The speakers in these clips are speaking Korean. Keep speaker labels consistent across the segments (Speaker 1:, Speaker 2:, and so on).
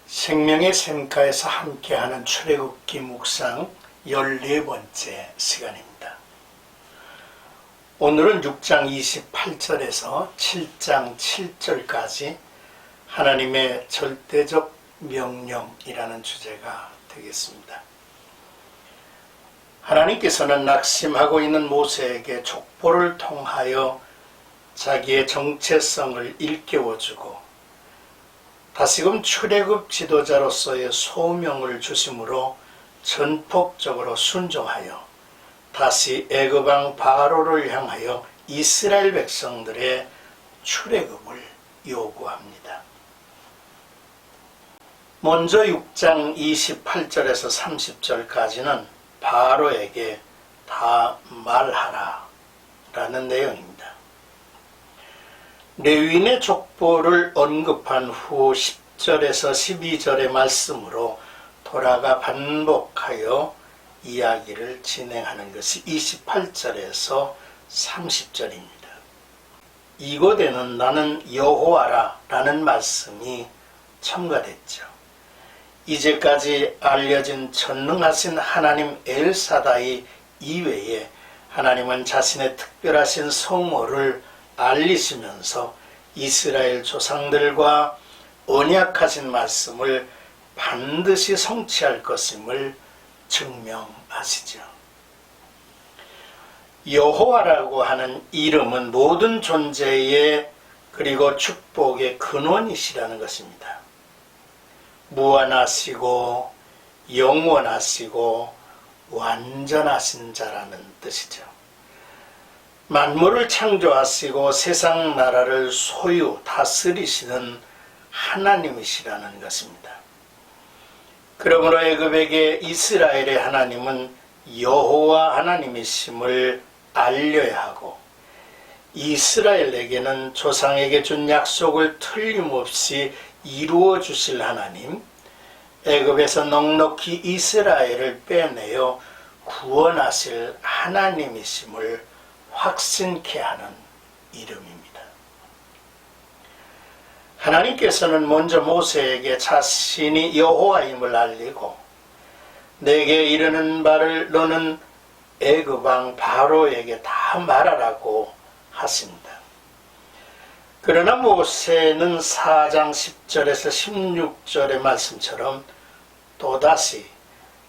Speaker 1: 생명의 샘가에서 함께하는 출애굽기 묵상 14번째 시간입니다. 오늘은 6장 28절에서 7장 7절까지 하나님의 절대적 명령이라는 주제가 되겠습니다. 하나님께서는 낙심하고 있는 모세에게 족보를 통하여 자기의 정체성을 일깨워주고 다시금 출애굽 지도자로서의 소명을 주심으로 전폭적으로 순종하여 다시 애굽 왕 바로를 향하여 이스라엘 백성들의 출애굽을 요구합니다. 먼저 6장 28절에서 30절까지는 바로에게 다 말하라 라는 내용입니다. 레위인의 족보를 언급한 후 10절에서 12절의 말씀으로 돌아가 반복하여 이야기를 진행하는 것이 28절에서 30절입니다. 이곳에는 나는 여호와라 라는 말씀이 첨가됐죠. 이제까지 알려진 전능하신 하나님 엘사다이 이외에 하나님은 자신의 특별하신 성호를 알리시면서 이스라엘 조상들과 언약하신 말씀을 반드시 성취할 것임을 증명하시죠. 여호와라고 하는 이름은 모든 존재의 그리고 축복의 근원이시라는 것입니다. 무한하시고 영원하시고 완전하신 자라는 뜻이죠. 만물을 창조하시고 세상 나라를 소유 다스리시는 하나님이시라는 것입니다. 그러므로 애굽에게 이스라엘의 하나님은 여호와 하나님이심을 알려야 하고 이스라엘에게는 조상에게 준 약속을 틀림없이 이루어 주실 하나님, 애굽에서 넉넉히 이스라엘을 빼내어 구원하실 하나님이심을 확신케 하는 이름입니다. 하나님께서는 먼저 모세에게 자신이 여호와임을 알리고 내게 이르는 바를 너는 애굽 왕 바로에게 다 말하라고 하십니다. 그러나 모세는 4장 10절에서 16절의 말씀처럼 또다시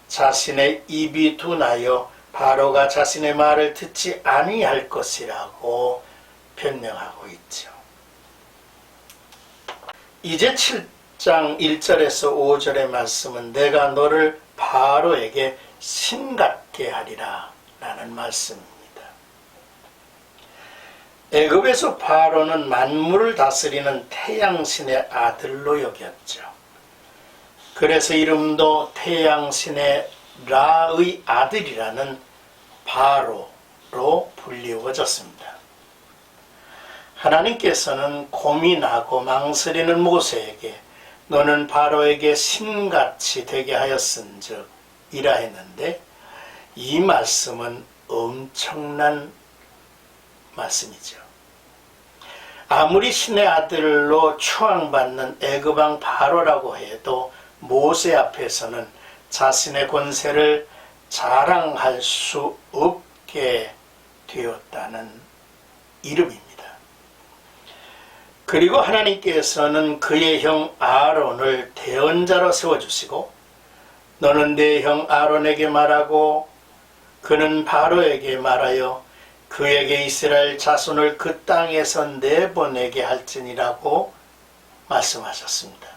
Speaker 1: 자신의 입이 둔하여 바로가 자신의 말을 듣지 아니할 것이라고 변명하고 있죠. 이제 7장 1절에서 5절의 말씀은 내가 너를 바로에게 신 같게 하리라 라는 말씀입니다. 애굽에서 바로는 만물을 다스리는 태양신의 아들로 여겼죠. 그래서 이름도 태양신의 라의 아들이라는 바로로 불리워졌습니다. 하나님께서는 고민하고 망설이는 모세에게 너는 바로에게 신같이 되게 하였은즉 이라 했는데 이 말씀은 엄청난 말씀이죠. 아무리 신의 아들로 추앙받는 애굽 왕 바로라고 해도 모세 앞에서는 자신의 권세를 자랑할 수 없게 되었다는 이름입니다. 그리고 하나님께서는 그의 형 아론을 대언자로 세워주시고 너는 내 형 아론에게 말하고 그는 바로에게 말하여 그에게 이스라엘 자손을 그 땅에서 내보내게 할지니라고 말씀하셨습니다.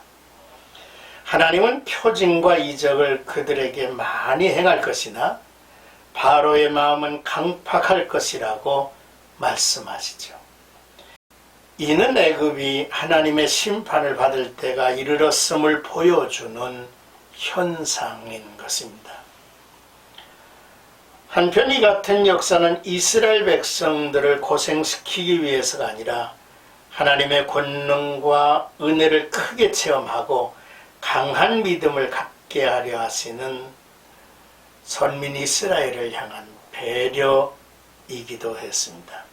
Speaker 1: 하나님은 표징과 이적을 그들에게 많이 행할 것이나 바로의 마음은 강팍할 것이라고 말씀하시죠. 이는 애굽이 하나님의 심판을 받을 때가 이르렀음을 보여주는 현상인 것입니다. 한편 이 같은 역사는 이스라엘 백성들을 고생시키기 위해서가 아니라 하나님의 권능과 은혜를 크게 체험하고 강한 믿음을 갖게 하려 하시는 선민 이스라엘을 향한 배려이기도 했습니다.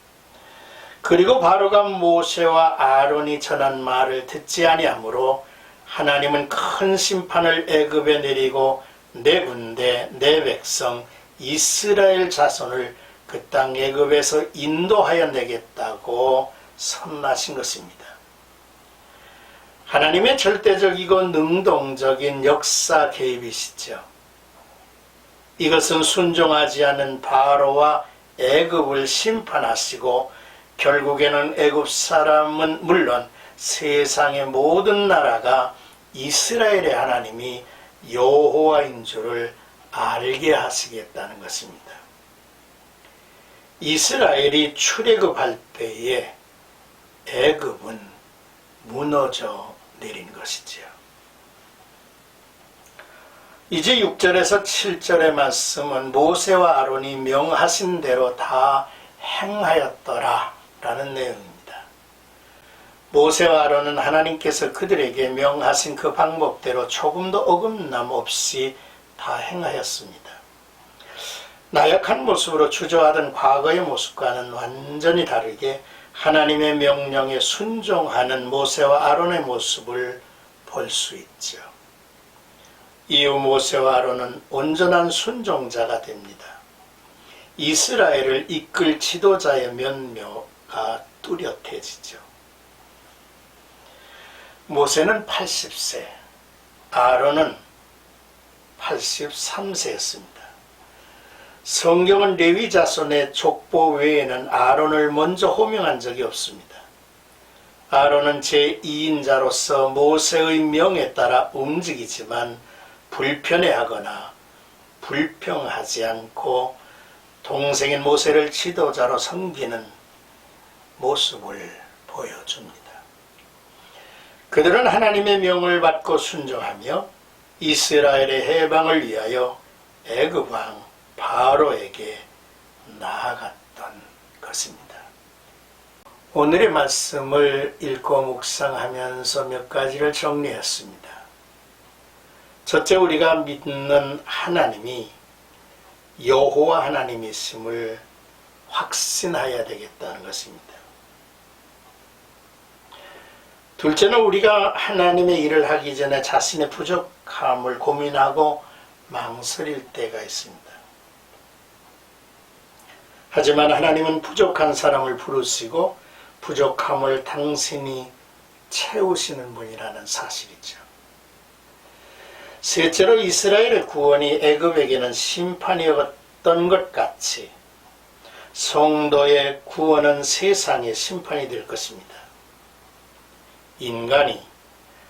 Speaker 1: 그리고 바로가 모세와 아론이 전한 말을 듣지 아니하므로 하나님은 큰 심판을 애굽에 내리고 내 군대, 내 백성 이스라엘 자손을 그 땅 애굽에서 인도하여 내겠다고 선언하신 것입니다. 하나님의 절대적이고 능동적인 역사 개입이시죠. 이것은 순종하지 않은 바로와 애굽을 심판하시고 결국에는 애굽 사람은 물론 세상의 모든 나라가 이스라엘의 하나님이 여호와인 줄을 알게 하시겠다는 것입니다. 이스라엘이 출애굽할 때에 애굽은 무너져 내린 것이지요. 이제 6절에서 7절의 말씀은 모세와 아론이 명하신 대로 다 행하였더라 라는 내용입니다. 모세와 아론은 하나님께서 그들에게 명하신 그 방법대로 조금도 어긋남 없이 다 행하였습니다. 나약한 모습으로 주저하던 과거의 모습과는 완전히 다르게 하나님의 명령에 순종하는 모세와 아론의 모습을 볼 수 있죠. 이후 모세와 아론은 온전한 순종자가 됩니다. 이스라엘을 이끌 지도자의 면모가 뚜렷해지죠. 모세는 80세, 아론은 83세였습니다. 성경은 레위 자손의 족보 외에는 아론을 먼저 호명한 적이 없습니다. 아론은 제2인자로서 모세의 명에 따라 움직이지만 불편해하거나 불평하지 않고 동생인 모세를 지도자로 섬기는 모습을 보여줍니다. 그들은 하나님의 명을 받고 순종하며 이스라엘의 해방을 위하여 애굽 왕 바로에게 나아갔던 것입니다. 오늘의 말씀을 읽고 묵상하면서 몇 가지를 정리했습니다. 첫째, 우리가 믿는 하나님이 여호와 하나님이심을 확신해야 되겠다는 것입니다. 둘째는 우리가 하나님의 일을 하기 전에 자신의 부족함을 고민하고 망설일 때가 있습니다. 하지만 하나님은 부족한 사람을 부르시고 부족함을 당신이 채우시는 분이라는 사실이죠. 셋째로 이스라엘의 구원이 애굽에게는 심판이었던 것 같이 성도의 구원은 세상의 심판이 될 것입니다. 인간이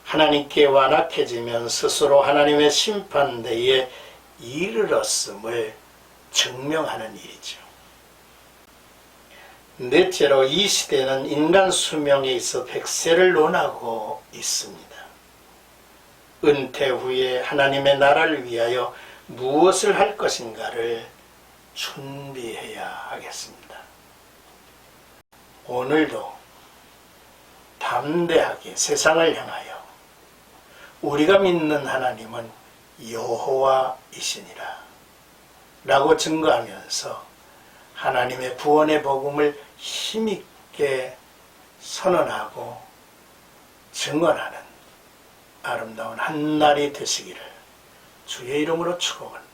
Speaker 1: 하나님께 완악해지면 스스로 하나님의 심판대에 이르렀음을 증명하는 일이죠. 넷째로 이 시대는 인간 수명에 있어 100세를 논하고 있습니다. 은퇴 후에 하나님의 나라를 위하여 무엇을 할 것인가를 준비해야 하겠습니다. 오늘도 담대하게 세상을 향하여 우리가 믿는 하나님은 여호와이시니라 라고 증거하면서 하나님의 구원의 복음을 힘있게 선언하고 증언하는 아름다운 한날이 되시기를 주의 이름으로 축원합니다.